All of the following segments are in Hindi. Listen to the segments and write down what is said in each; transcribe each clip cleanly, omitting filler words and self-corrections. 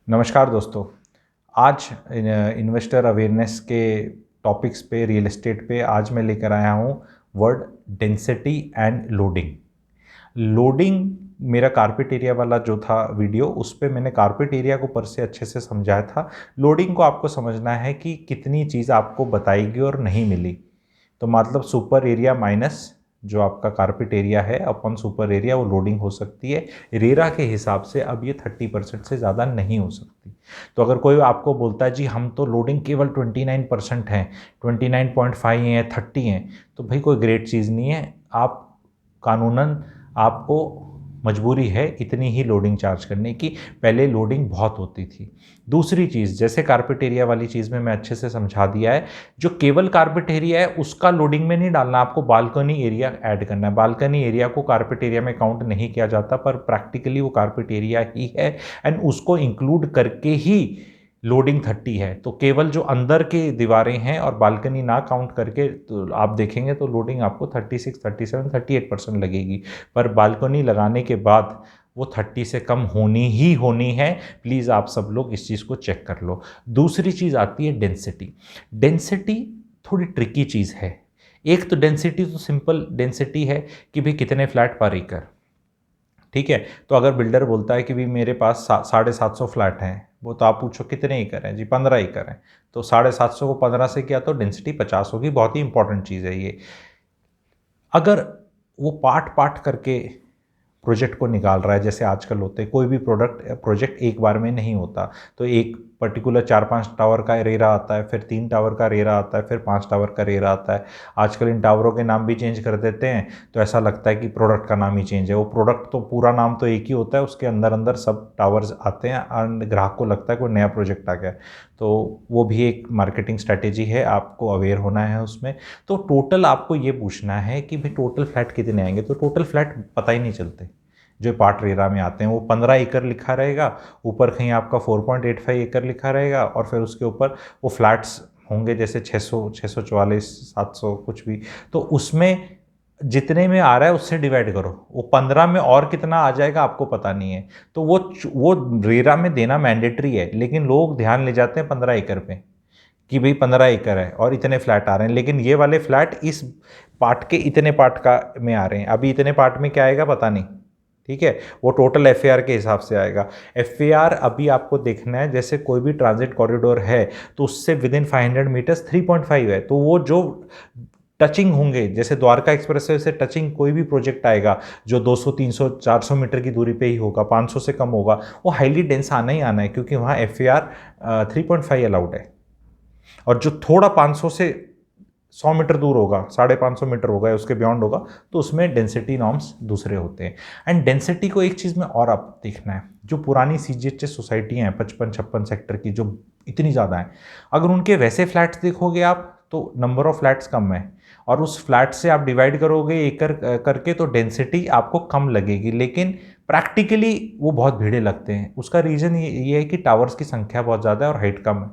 नमस्कार दोस्तों। आज इन्वेस्टर अवेयरनेस के टॉपिक्स पे रियल एस्टेट पे आज मैं लेकर आया हूँ word density and loading. Loading मेरा कारपेट एरिया वाला जो था वीडियो, उस पे मैंने कारपेट एरिया को ऊपर से अच्छे से समझाया था। लोडिंग को आपको समझना है कि कितनी चीज़ आपको बताएगी और नहीं मिली। तो मतलब सुपर एरिया माइनस जो आपका कारपेट एरिया है अपन सुपर एरिया, वो लोडिंग हो सकती है। रेरा के हिसाब से अब ये 30% से ज़्यादा नहीं हो सकती। तो अगर कोई आपको बोलता है जी हम तो लोडिंग केवल 29% है, 29.5 है या 30 हैं, तो भाई कोई ग्रेट चीज़ नहीं है। आप कानूनन आपको मजबूरी है इतनी ही लोडिंग चार्ज करने की। पहले लोडिंग बहुत होती थी। दूसरी चीज़, जैसे कारपेट एरिया वाली चीज़ में मैं अच्छे से समझा दिया है, जो केवल कारपेट एरिया है उसका लोडिंग में नहीं डालना, आपको बालकनी एरिया ऐड करना है। बालकनी एरिया को कारपेट एरिया में काउंट नहीं किया जाता, पर प्रैक्टिकली वो कारपेट एरिया ही है एंड उसको इंक्लूड करके ही लोडिंग 30 है। तो केवल जो अंदर के दीवारें हैं और बालकनी ना काउंट करके तो आप देखेंगे तो लोडिंग आपको 36, 37, 38% लगेगी। पर बालकनी लगाने के बाद वो 30 से कम होनी ही होनी है। प्लीज़ आप सब लोग इस चीज़ को चेक कर लो। दूसरी चीज़ आती है डेंसिटी। डेंसिटी थोड़ी ट्रिकी चीज़ है। एक तो डेंसिटी तो सिंपल डेंसिटी है कि भाई कितने फ्लैट पर एकड़, ठीक है। तो अगर बिल्डर बोलता है कि भाई मेरे पास 750 फ्लैट हैं, वो तो आप पूछो कितने एकड़ हैं जी, 15 एकड़ हैं। तो 750 को 15 से किया तो डेंसिटी 50 होगी। बहुत ही इंपॉर्टेंट चीज़ है ये। अगर वो पार्ट पार्ट करके प्रोजेक्ट को निकाल रहा है, जैसे आजकल होते हैं, कोई भी प्रोजेक्ट एक बार में नहीं होता। तो एक पर्टिकुलर 4-5 टावर का रेरा आता है, फिर 3 टावर का रेरा आता है, फिर 5 टावर का रेरा आता है। आजकल इन टावरों के नाम भी चेंज कर देते हैं, तो ऐसा लगता है कि प्रोडक्ट का नाम ही चेंज है। वो प्रोडक्ट तो पूरा नाम तो एक ही होता है, उसके अंदर अंदर सब टावर्स आते हैं और ग्राहक को लगता है कोई नया प्रोजेक्ट आ गया। तो वो भी एक मार्केटिंग स्ट्रैटेजी है, आपको अवेयर होना है उसमें। तो टोटल आपको ये पूछना है कि भाई टोटल फ्लैट कितने आएंगे। तो टोटल फ्लैट पता ही नहीं चलते जो पार्ट रेरा में आते हैं। वो 15 एकड़ लिखा रहेगा, ऊपर कहीं आपका 4.85 एकड़ लिखा रहेगा, और फिर उसके ऊपर वो फ्लैट्स होंगे जैसे 600, 644, 700 कुछ भी। तो उसमें जितने में आ रहा है उससे डिवाइड करो, वो 15 में और कितना आ जाएगा आपको पता नहीं है। तो वो रेरा में देना मैंडेटरी है, लेकिन लोग ध्यान ले जाते हैं 15 एकड़ पे कि भाई 15 एकड़ है और इतने फ्लैट आ रहे हैं, लेकिन ये वाले फ्लैट इस पार्ट के इतने पार्ट का में आ रहे हैं। अभी इतने पार्ट में क्या आएगा पता नहीं, ठीक है। वो टोटल एफएआर के हिसाब से आएगा। एफएआर अभी आपको देखना है, जैसे कोई भी ट्रांजिट कॉरिडोर है तो उससे विद इन 500 मीटर्स 3.5 है। तो वो जो टचिंग होंगे, जैसे द्वारका एक्सप्रेसवे से टचिंग कोई भी प्रोजेक्ट आएगा जो 200, 300, 400 मीटर की दूरी पे ही होगा, 500 से कम होगा, वो हाईली डेंस आना ही आना है, क्योंकि वहाँ एफएआर 3.5 अलाउड है। और जो थोड़ा 500 से 100 मीटर दूर होगा, 550 मीटर होगा, उसके बियॉन्ड होगा, तो उसमें डेंसिटी नॉर्म्स दूसरे होते हैं। एंड डेंसिटी को एक चीज़ में और आप देखना है, जो पुरानी सीजीएचएस सोसाइटियाँ हैं 55-56 सेक्टर की, जो इतनी ज़्यादा हैं, अगर उनके वैसे फ्लैट्स देखोगे आप तो नंबर ऑफ फ्लैट्स कम है, और उस फ्लैट से आप डिवाइड करोगे एकड़ करके तो डेंसिटी आपको कम लगेगी, लेकिन प्रैक्टिकली वो बहुत भीड़े लगते हैं। उसका रीज़न ये है कि टावर्स की संख्या बहुत ज़्यादा है और हाइट कम है।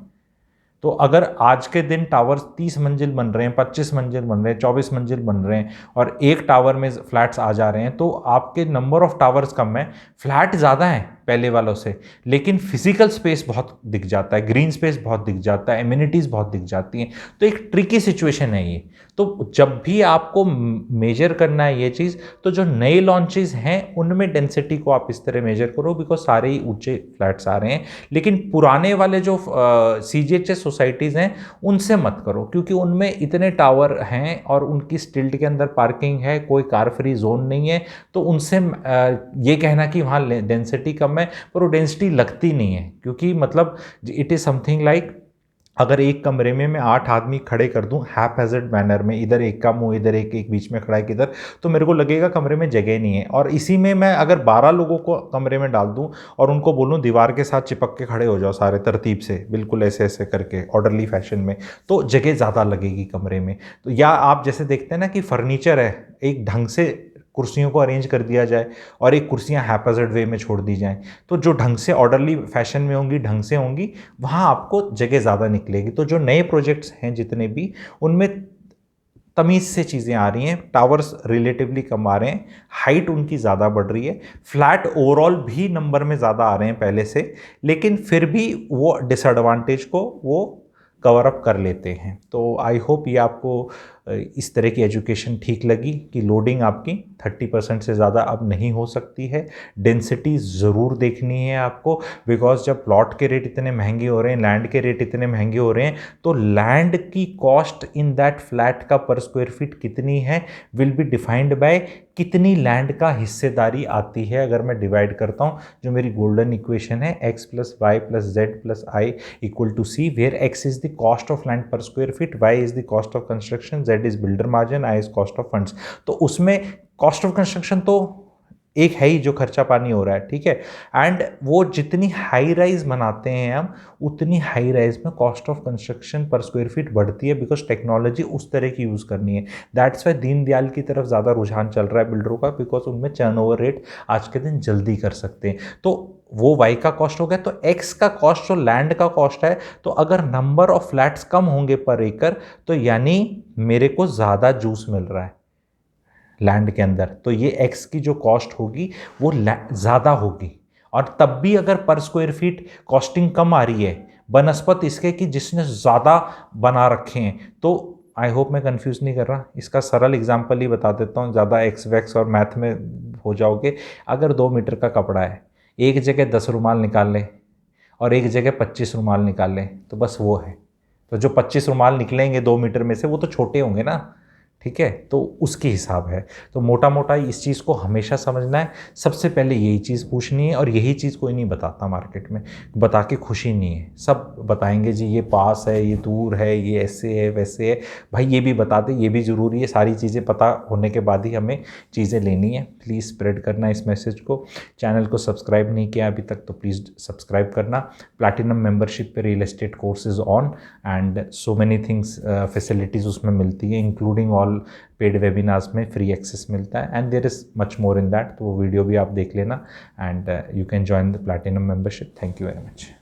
तो अगर आज के दिन टावर्स 30 मंजिल बन रहे हैं, 25 मंजिल बन रहे हैं, 24 मंजिल बन रहे हैं, और एक टावर में फ्लैट्स आ जा रहे हैं, तो आपके नंबर ऑफ टावर्स कम है, फ्लैट ज़्यादा हैं पहले वालों से, लेकिन फिजिकल स्पेस बहुत दिख जाता है, ग्रीन स्पेस बहुत दिख जाता है, एमिनिटीज़ बहुत दिख जाती हैं। तो एक ट्रिकी सिचुएशन है ये। तो जब भी आपको मेजर करना है ये चीज़, तो जो नए लॉन्चेस हैं उनमें डेंसिटी को आप इस तरह मेजर करो, बिकॉज सारे ही ऊंचे फ्लैट्स आ रहे हैं। लेकिन पुराने वाले जो सीजीएचएस सोसाइटीज़ हैं उनसे मत करो, क्योंकि उनमें इतने टावर हैं और उनकी स्टिल्ट के अंदर पार्किंग है, कोई कार फ्री जोन नहीं है। तो उनसे ये कहना कि वहाँ डेंसिटी कम है, पर वो डेंसिटी लगती नहीं है, क्योंकि मतलब इट इज़ समथिंग लाइक, अगर एक कमरे में मैं 8 आदमी खड़े कर दूं हैपहैज़र्ड मैनर में, इधर एक का मुंह इधर, एक बीच में खड़ा है किधर, तो मेरे को लगेगा कमरे में जगह नहीं है। और इसी में मैं अगर 12 लोगों को कमरे में डाल दूं और उनको बोलूं दीवार के साथ चिपक के खड़े हो जाओ सारे तरतीब से, बिल्कुल ऐसे ऐसे करके ऑर्डरली फैशन में, तो जगह ज़्यादा लगेगी कमरे में। तो या आप जैसे देखते हैं ना कि फर्नीचर है, एक ढंग से कुर्सियों को अरेंज कर दिया जाए और एक कुर्सियां हैपहैज़र्ड वे में छोड़ दी जाएं, तो जो ढंग से ऑर्डरली फैशन में होंगी, ढंग से होंगी, वहाँ आपको जगह ज़्यादा निकलेगी। तो जो नए प्रोजेक्ट्स हैं जितने भी, उनमें तमीज़ से चीज़ें आ रही हैं, टावर्स रिलेटिवली कम आ रहे हैं, हाइट उनकी ज़्यादा बढ़ रही है, फ्लैट ओवरऑल भी नंबर में ज़्यादा आ रहे हैं पहले से, लेकिन फिर भी वो डिसएडवांटेज को वो कवर अप कर लेते हैं। तो आई होप ये आपको इस तरह की एजुकेशन ठीक लगी कि लोडिंग आपकी 30% से ज़्यादा अब नहीं हो सकती है। डेंसिटी ज़रूर देखनी है आपको, बिकॉज जब प्लॉट के रेट इतने महंगे हो रहे हैं, लैंड के रेट इतने महंगे हो रहे हैं, तो लैंड की कॉस्ट इन दैट फ्लैट का पर स्क्वायर फीट कितनी है विल बी डिफाइंड बाय कितनी लैंड का हिस्सेदारी आती है। अगर मैं डिवाइड करता हूँ, जो मेरी गोल्डन इक्वेशन है x plus Y plus Z plus I equal to C, where x is the cost of land per square feet, y is the cost of construction, z is builder margin, i is cost of funds. तो उसमें कॉस्ट ऑफ कंस्ट्रक्शन तो एक है ही जो खर्चा पानी हो रहा है, ठीक है। एंड वो जितनी हाई राइज बनाते हैं हम, उतनी हाई राइज में कॉस्ट ऑफ कंस्ट्रक्शन पर स्क्वायर फीट बढ़ती है, बिकॉज टेक्नोलॉजी उस तरह की यूज़ करनी है। दैट्स वाई दीनदयाल की तरफ ज़्यादा रुझान चल रहा है बिल्डरों का, बिकॉज उनमें टर्नओवर रेट आज के दिन जल्दी कर सकते हैं। तो वो वाई का कॉस्ट हो गया, तो एक्स का कॉस्ट जो लैंड का कॉस्ट है, तो अगर नंबर ऑफ फ्लैट्स कम होंगे पर एकड़, तो यानी मेरे को ज़्यादा जूस मिल रहा है लैंड के अंदर, तो ये एक्स की जो कॉस्ट होगी वो ज़्यादा होगी। और तब भी अगर पर स्क्वायर फीट कॉस्टिंग कम आ रही है बनस्पत इसके कि जिसने ज़्यादा बना रखे हैं। तो आई होप मैं कंफ्यूज नहीं कर रहा, इसका सरल एग्जांपल ही बता देता हूँ, ज़्यादा एक्स वैक्स और मैथ में हो जाओगे। अगर 2 मीटर का कपड़ा है, एक जगह 10 रुमाल निकाल लें और एक जगह 25 रुमाल निकाल लें, तो बस वो है। तो जो 25 रुमाल निकलेंगे 2 मीटर में से, वो तो छोटे होंगे ना, ठीक है। तो उसकी हिसाब है। तो मोटा मोटा इस चीज़ को हमेशा समझना है। सबसे पहले यही चीज़ पूछनी है, और यही चीज़ कोई नहीं बताता मार्केट में, बता के खुशी नहीं है। सब बताएंगे जी ये पास है, ये दूर है, ये ऐसे है वैसे है। भाई ये भी बता दे, ये भी ज़रूरी है। सारी चीज़ें पता होने के बाद ही हमें चीज़ें लेनी है। प्लीज़ स्प्रेड करना इस मैसेज को। चैनल को सब्सक्राइब नहीं किया अभी तक तो प्लीज़ सब्सक्राइब करना। प्लैटिनम मेंबरशिप पे real estate course is on, and so many things facilities उसमें मिलती है, इंक्लूडिंग ऑल पेड वेबिनार्स में फ्री एक्सेस मिलता है, and there is much more in that. तो वो वीडियो भी आप देख लेना, and you can join the platinum membership. Thank you very much.